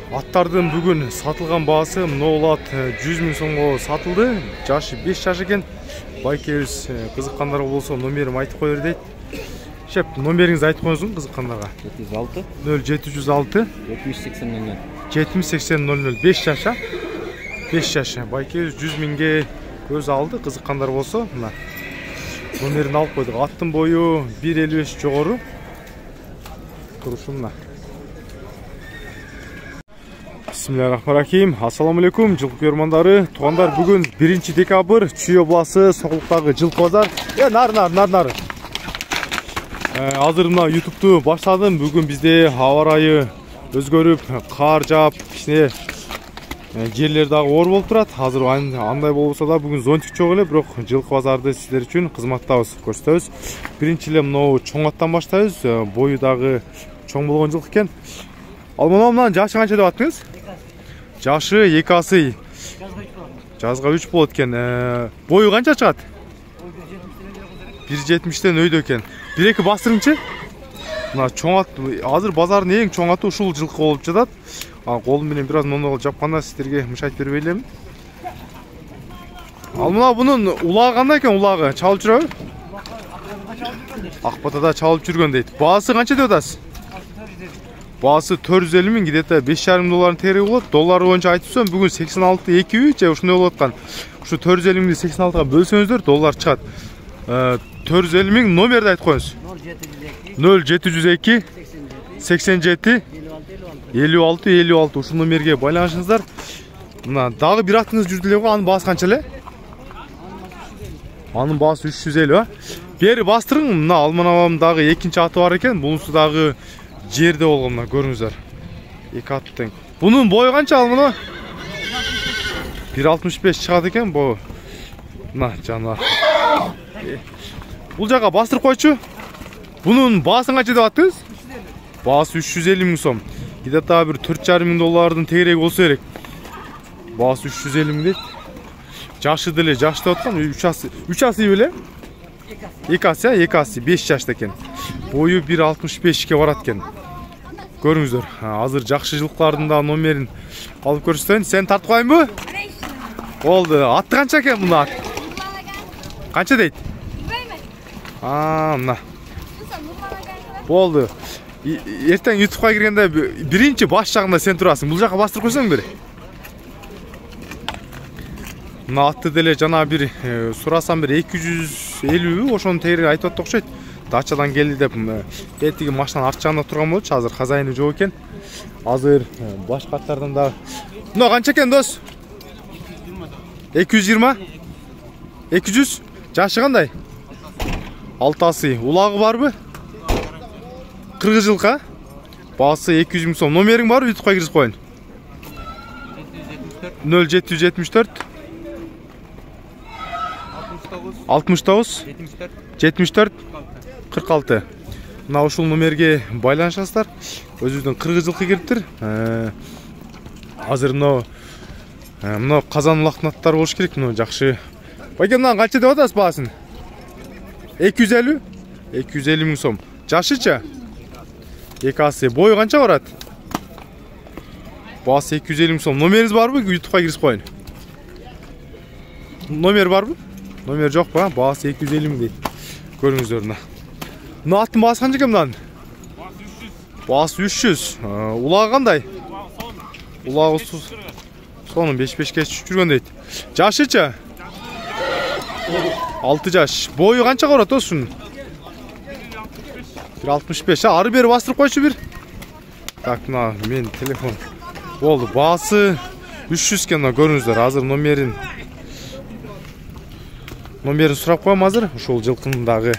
Аттардын бүгүн сатылган баасы мына ат 100 000 сомго сатылды. Жашы 5 жаш экен. Байкебиз кызыккандар болсо номерим айтып коер дейт. Шеп, номериңизди айтып коюңуз кызыккандарга. 706 7080 00 5 жаша. 5 жаша. Байкебиз 100 000ге көз алды. Кызыккандар болсо мына номерин алып койдук. Аттын бою 1.55 жогору. Турушу мына. Bismillahirrahmanirrahim. Assalamu alaikum жылкы көрмандары. Тугандар, бүгүн 1 декабрь Чүй обласы Сокулуктагы жылкы базар. Нар. Азыр мына YouTube'ду баштадым. Бүгүн бизде аба ырайы өзгөрүп, кар жаап, кичине жерлер дагы оор болуп турат. Азыр андай болбосо да бүгүн зонтик жок эле, бирок жылкы базарды сиздер үчүн кызматтабыз, көрсөтөбүз. Биринчи эле мынау чоң аттан баштайбыз. Бою дагы чоң болгон жылкы экен. Ал мына жашы канча деп аттыңыз? Жашы 2 асы. Жазга 3 болот экен. Бою канча чыгат? 1.70ден өйдө экен. 1-2 бастырыңчы? Мына чоң ат, азыр базардын эң чоң аты ушул жылкы болуп жатат. Колум менен бир аз мондогол жапканда сиздерге мышайт бербей элем. Ал мына бунун улагы кандай экен, улагы? Чалып жүрөбү? Акбатада чалып жүргөн дейт. Баасы канча деп атасыз? Баасы 450 000, где-то 5,5 долларын тереги болот. Доллар боюнча айтыпсам, бүгүн 86,2 же ушундай болуп аткан. Ушу 450 000ди 86га бөлсөңүздөр доллар чыгат. 450 000 номерди айтып коюңуз. 0702 87 56 ушул номерге байланышыңыздар. Мына дагы бир атыңыз жүрдү эле го, анын баасы канча эле? Анын баасы 350, бери бастырың. Мына алманабам дагы экинчи аты бар экен. Бунусу дагы жерде болгон, мына көрүңүздөр. Эки ат тең. Бунун бою канча алмана? 1.65 чыгат экен бою. Мына жаныбар. Бул жака бастырып койчу. Бунун баасын канча деп аттыңыз? Баасы 350 000 сом. Где-то бир 4,5 000 доллардын тегереги болсо керек. Баасы 350 000 дейт. Жашы деле жаш деп аткан. 3 асы беле? 2 асы 5 жашта экен. Бою 1.65ке барат экен. Көрүңүздөр. Азыр жакшы жылкылардын да номерин алып көрсөтөйүн. Сен тартып коюңбу? Болду. Аты канча экен мына ат? Канча дейт? Мына. Болду. Эртең YouTube'га киргенде биринчи баш жагында сен турасың. Бул жака бастырып койсоң бери. Мына атты деле жана бир сурасам бир 250 ошонун тегереги айтып атты окшойт. Дачадан келди деп этиги машинанын арт жагында турган болчу. Азыр казайыны жок экен. Азыр башка аттардан да. Мына канча экен дос? 220? 200? Жашы кандай? 6 асы. Улагы барбы? Кыргыз жылкы? Баасы 200 000 сом. Номериң барбы? YouTube'га киргизип коюн. 0774 69 74 46. Мына ушул номерге байланышасыздар. Өзүбүздүн кыргыз жылкы кириптир. Азыр мына казан улактын аттары болуш керек. Мына жакшы. Байке, мына канча деп атасыз баасын? 250 000 сом. Жашычы? 2 асы. Бою канча барат? Баасы 250 000 сом. Номериңиз барбы? YouTube'га киргизип коюн. Номер барбы? Номер жок ба? Баасы 250 000 дейт. Көрүңүздөр мына. Мына аттын баасы канча экен мынанын? Баасы 300. Улагы кандай? Улагы сонун 5-5ке жүргөн дейт. Жашычы? 6 жаш. Бою канча барат ошунун? 1.65. Ары бери бастырып койчу бир. Так, мына мен телефон. Болду. Баасы 300 экен, мына көрүңүздөр. Азыр номерин сурап коем азыр. Ушул жылкынын дагы.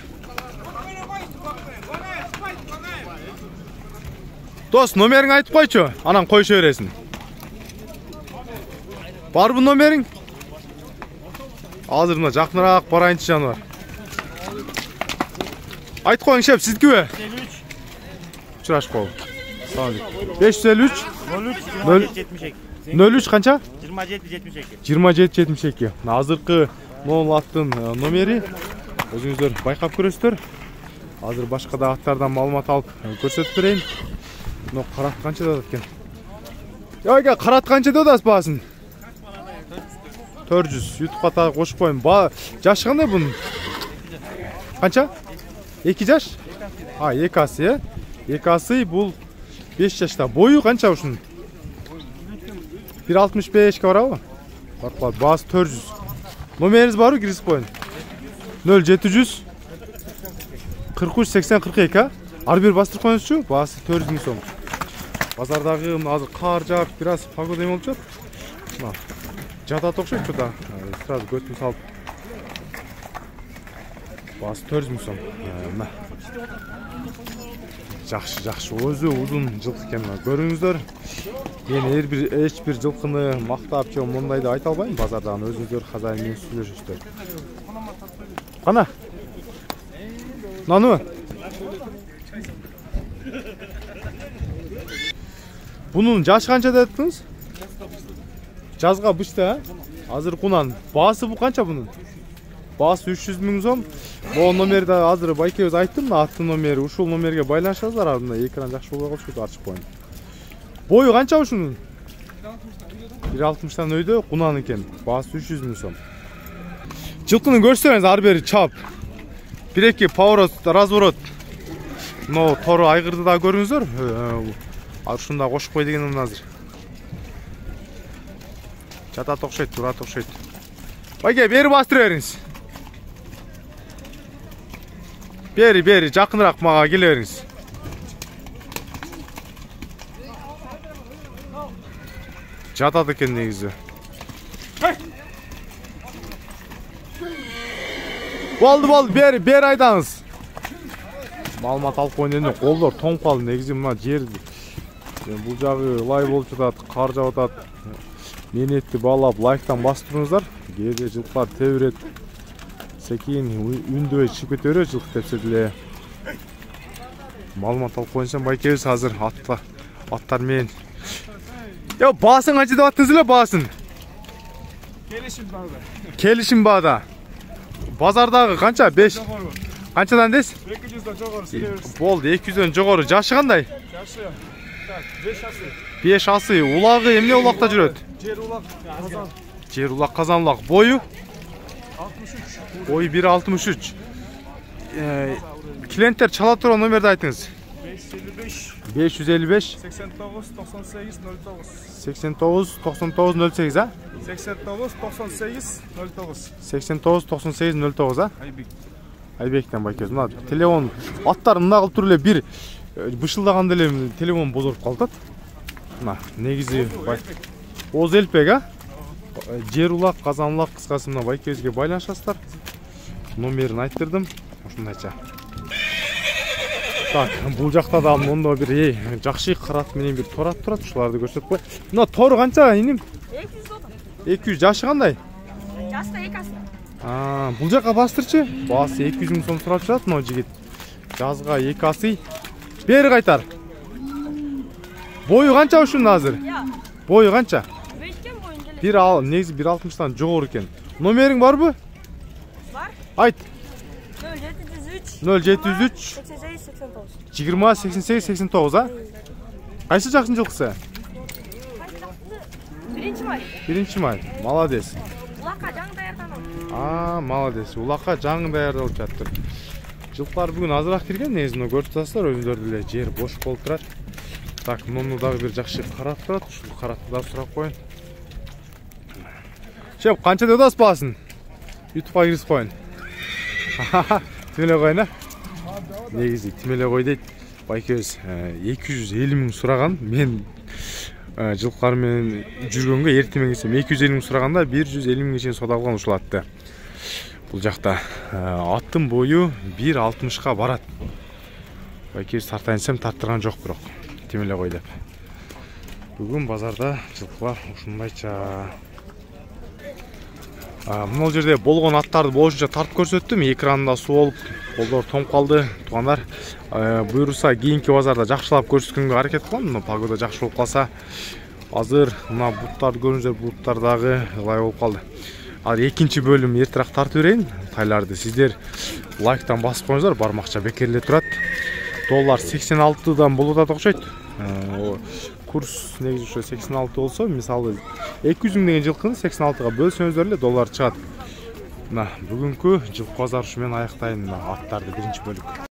Дос, номериңди айтып койчу. Анан койшо бересиң. Барбы номериң? Азыр мына жакыныраак барайынчы жаныбар. Айтып коюң шеп, сиздикиби? 553. Учурашып кол. 553 03 канча? 2772. Азыркы могул аттын номери өзүңүздөр байкап көрөсүздөр. Азыр башка да аттардан маалымат алып көрсөтүп берейин. Мына карат канча деп экен? Ага, карат канча деп атасыз баасын? 400. YouTube'га так кошуп коеюн. Жашы кандай бунун? Канча? 2 жаш? 2 асы, 2 асы бул 5 жашта. Бою канча ушунун? 1.65 барабы? Бар, баасы 400. Номериңиз барбы? Киргизип коеюн. 0700 43 80 42, ар бир бастырып коюңузчу. Баасы 400 миң сом. Базардагы азыр кар жаап, бир аз погода эме болуп жатат. Мына жатат окшойт да. Сразу көтүн салып. Баасы 400 миң сом. Мына. Жакшы, өзү узун жылкы экен. Көрүңүздөр. Мен эч бир жылкыны мактап же мондайды айта албайм. Базардан өзүңүздөр хазайын менен сүйлөшүңүздөр. Кана. Наныбы? Bunun жашы канча дедиңиз? Жазга бышты, азыр кунан. Баасы бу канча бунун? Баасы 300 миң сом. Бу номерде азыр байкебиз айттым, аттын номери, ушул номерге байланышыңыздар. Анда экран жакшы болбой калса ачып коеюн. Бою канча ушунун? 1.60 өйдө кунан экен. Баасы 300 миң сом. Жылкыны көрсөңүз ар бери чап. 1-2 поворот, разворот. Но тору айгырды да көрүңүздөр. Ушунда кошуп кой дегеним азыр. Жатат окшойт, турат окшойт. Байке, бери бастыра бериңиз. Бери, жакыныраак мага келе бериңиз. Жатат экен негизи. Болду, бери айдаңыз. Маалымат алып коюн дегенде колдор тоңуп калды. Негизи мына жер бул жагы лай болуп жатат, кар жаап атат. Менетти баалап лайктан бастырыңыздар. Кээде жылкылар тебирет. Секин үндөй чыгып кете берет жылкы тепсе деле. Маалымат алып коюнсам байкебиз азыр аттар менен. Баасын канча деп аттыңыз эле баасын? Келишим баада. Базардагы канча? 5. Канчадан дес? 200 жогору силебиз. Болду, 200 жогору. Жашы кандай? Жашы. 5 асы. 5 асы. Улагы эмне улакта жүрөт? Жер улак, казан. Жер улак, казан улак. Бою? 63. Бою 1.63. Клиенттер чала турган номерди айтыңыз. 555 89 98 09. 89 99 08, а? 89 98 09. 89 98 09, а? Айбек. Айбектен байкебиз. Мына телефон аттар мына кылып туруп эле бир бышылдаганда эле телефон бозоруп калат. Мына негизи Оз Элпек, а? Жер улак, казан улак кыскасы мына байкебизге байланышасыздар. Номерин айттырдым. Ушундайча. Так, бул жакта да мондо бир жакшы карат менен бир торат турат. Ушуларды көрсөтүп кой. Мына тор канча, иним? 200. Жашы кандай? Жашы 2 асы. Бул жака бастырчы. Баасы 200 миң сом сурап жатат мына жигит. Жазга 2 асы. Бери кайтар. Бою канча ушунун азыр? Бою канча? Негизи 1.60 жогору экен. Номериң барбы? Бар. Айт. 0703 20 88 89, а? Кайсы жакшын жылкысы? 1-май. 1-май. Молодец. Улакка жаңы даярданам. Молодец. Улакка жаңы даярдалып жатыр. Жылкылар бүгүн азыраак кирген, негизи мына көрүп атасыздар, өзүңөр деле жер бош болуп турат. Так, муну дагы бир жакшы карат турат. Ушул каратты да сурап коюн. Шеп, канча деп атасыз баасын? YouTube'га киргизип коюн. Тимеле коюн, а? Негизи тимеле кой дейт. Байкебиз 250 миң сураган. Мен жылкылар менен жүргөнгө эртемен келсем 250 миң сураганда 150 миңге чейин соода кылган ушул атты. Бул жакта аттын бою 1.60 барат. Байкебиз тартайынсам тарттырган жок бирок. Тимеле кой деп. Бүгүн базарда жылкылар ушундайча. Мына жерде болгон аттарды болушунча тартып көрсөттүм. Экранында суу болуп, колдор тоңуп калды. Туугандар, буйруса кийинки базарда жакшылап көрсөткөнгө аракет кылам. Мына погода жакшы болуп калса, азыр мына буттарды көрүңүздөр, буттар дагы лай болуп калды. Азыр экинчи бөлүм эртерээк тартып берейин. Тайларды сиздер лайктан басып коюңуздар, бармакча бекериле турат. Доллар 86дан болуп атат окшойт. курс негизи ошо 86 болсо, мисалы 200 000 деген жылкыны 86га бөлсөңүздөр эле доллар чыгат. Мына бүгүнкү жылкы базар ушу менен аяктайын аттарды биринчи бөлүк.